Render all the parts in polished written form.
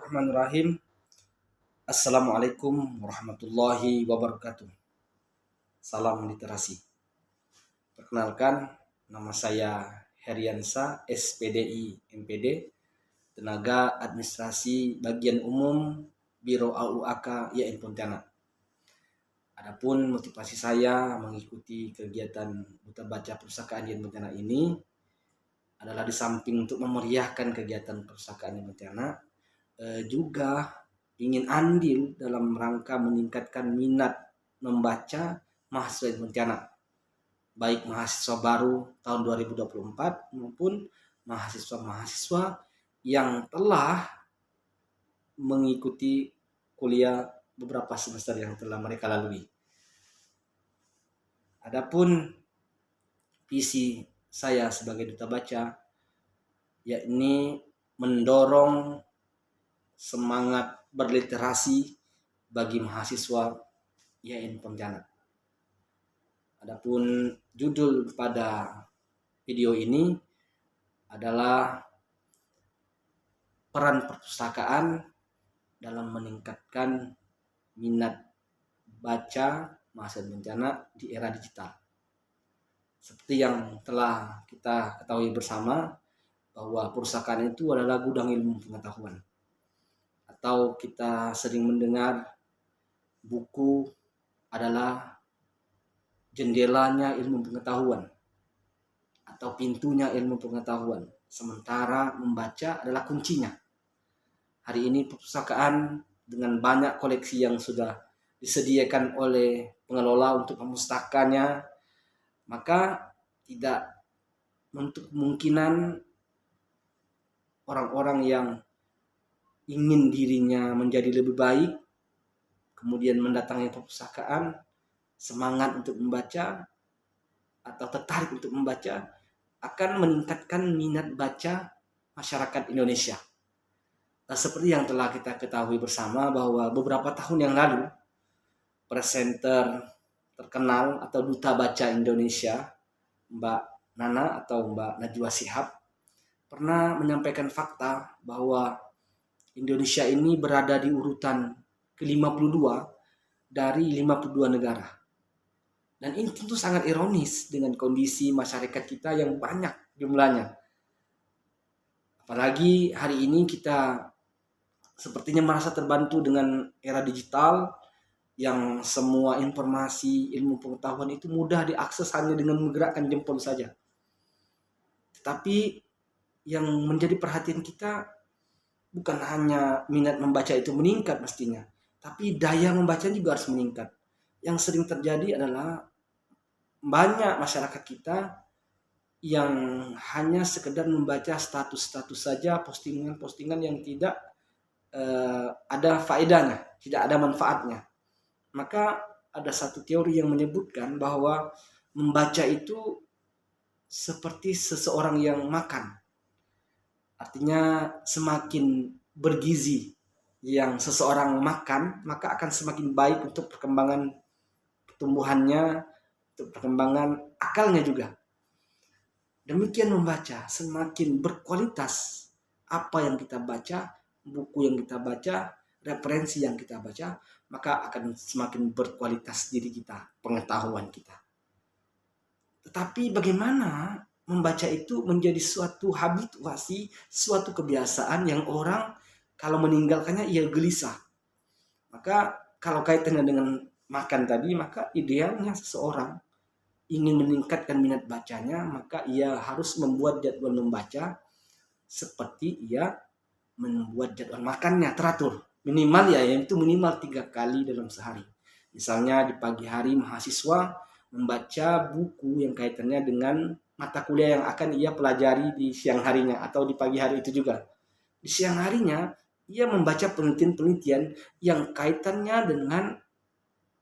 Bismillahirrahmanirrahim. Assalamualaikum warahmatullahi wabarakatuh. Salam literasi. Perkenalkan, nama saya Heriansa, SPDI MPD, Tenaga Administrasi Bagian Umum Biro AUAK YN Pontianak. Adapun motivasi saya mengikuti kegiatan Duta Baca Perpustakaan YN Pontianak ini adalah di samping untuk memeriahkan kegiatan perpustakaan YN Pontianak, juga ingin andil dalam rangka meningkatkan minat membaca mahasiswa Pontianak, baik mahasiswa baru tahun 2024 maupun mahasiswa-mahasiswa yang telah mengikuti kuliah beberapa semester yang telah mereka lalui. Adapun visi saya sebagai duta baca yakni mendorong semangat berliterasi bagi mahasiswa YN Pontianak. Adapun judul pada video ini adalah peran perpustakaan dalam meningkatkan minat baca mahasiswa Pontianak di era digital. Seperti yang telah kita ketahui bersama bahwa perpustakaan itu adalah gudang ilmu pengetahuan. Atau kita sering mendengar buku adalah jendelanya ilmu pengetahuan atau pintunya ilmu pengetahuan, sementara membaca adalah kuncinya. Hari ini perpustakaan dengan banyak koleksi yang sudah disediakan oleh pengelola untuk memustakanya, maka tidak menutup kemungkinan orang-orang yang ingin dirinya menjadi lebih baik, kemudian mendatangi perpustakaan, semangat untuk membaca atau tertarik untuk membaca, akan meningkatkan minat baca masyarakat Indonesia. Nah, seperti yang telah kita ketahui bersama bahwa beberapa tahun yang lalu, presenter terkenal atau duta baca Indonesia, Mbak Nana atau Mbak Najwa Shihab, pernah menyampaikan fakta bahwa Indonesia ini berada di urutan ke-52 dari 52 negara. Dan ini tentu sangat ironis dengan kondisi masyarakat kita yang banyak jumlahnya. Apalagi hari ini kita sepertinya merasa terbantu dengan era digital yang semua informasi ilmu pengetahuan itu mudah diakses hanya dengan menggerakkan jempol saja. Tetapi yang menjadi perhatian kita bukan hanya minat membaca itu meningkat mestinya, tapi daya membaca juga harus meningkat. Yang sering terjadi adalah banyak masyarakat kita yang hanya sekedar membaca status-status saja, postingan-postingan yang tidak ada faedahnya, tidak ada manfaatnya. Maka ada satu teori yang menyebutkan bahwa membaca itu seperti seseorang yang makan. Artinya semakin bergizi yang seseorang makan, maka akan semakin baik untuk perkembangan pertumbuhannya, untuk perkembangan akalnya juga. Demikian membaca, semakin berkualitas apa yang kita baca, buku yang kita baca, referensi yang kita baca, maka akan semakin berkualitas diri kita, pengetahuan kita. Tetapi bagaimana membaca itu menjadi suatu habituasi, suatu kebiasaan yang orang kalau meninggalkannya ia gelisah. Maka kalau kaitannya dengan makan tadi, maka idealnya seseorang ingin meningkatkan minat bacanya, maka ia harus membuat jadwal membaca seperti ia membuat jadwal makannya teratur. Minimal yaitu minimal 3 kali dalam sehari. Misalnya di pagi hari mahasiswa membaca buku yang kaitannya dengan mata kuliah yang akan ia pelajari di siang harinya atau di pagi hari itu juga. Di siang harinya ia membaca penelitian-penelitian yang kaitannya dengan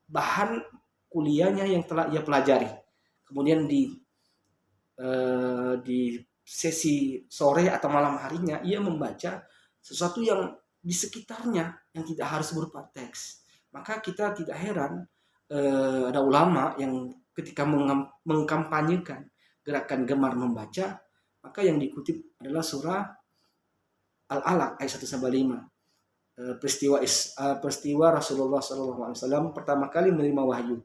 bahan kuliahnya yang telah ia pelajari. Kemudian di sesi sore atau malam harinya ia membaca sesuatu yang di sekitarnya yang tidak harus berupa teks. Maka kita tidak heran ada ulama yang ketika mengkampanyekan gerakan gemar membaca, maka yang dikutip adalah surah Al-Alaq ayat 1-5. peristiwa Rasulullah SAW pertama kali menerima wahyu,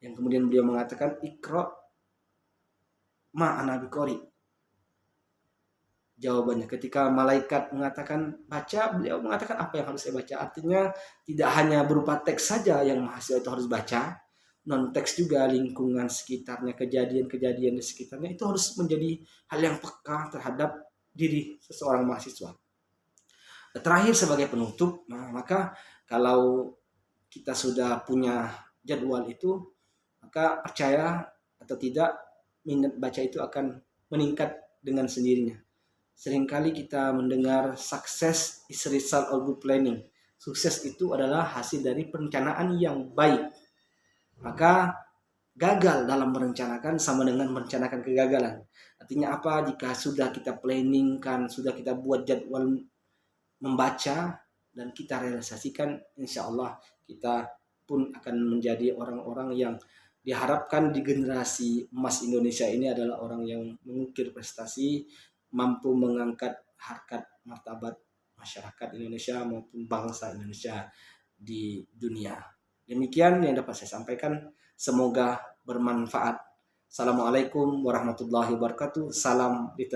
yang kemudian beliau mengatakan Iqra ma ana biqori. Jawabannya ketika malaikat mengatakan baca, beliau mengatakan apa yang harus saya baca. Artinya tidak hanya berupa teks saja yang mahasiswa itu harus baca, non teks juga, lingkungan sekitarnya, kejadian-kejadian di sekitarnya itu harus menjadi hal yang peka terhadap diri seseorang mahasiswa. Terakhir sebagai penutup, maka kalau kita sudah punya jadwal itu, maka percaya atau tidak, minat baca itu akan meningkat dengan sendirinya. Seringkali kita mendengar sukses is result of good planning. Sukses itu adalah hasil dari perencanaan yang baik. Maka gagal dalam merencanakan sama dengan merencanakan kegagalan. Artinya apa? Jika sudah kita planningkan, sudah kita buat jadwal membaca dan kita realisasikan, insya Allah kita pun akan menjadi orang-orang yang diharapkan di generasi emas Indonesia ini adalah orang yang mengukir prestasi, mampu mengangkat harkat martabat masyarakat Indonesia maupun bangsa Indonesia di dunia. Demikian yang dapat saya sampaikan. Semoga bermanfaat. Assalamualaikum warahmatullahi wabarakatuh. Salam literasi.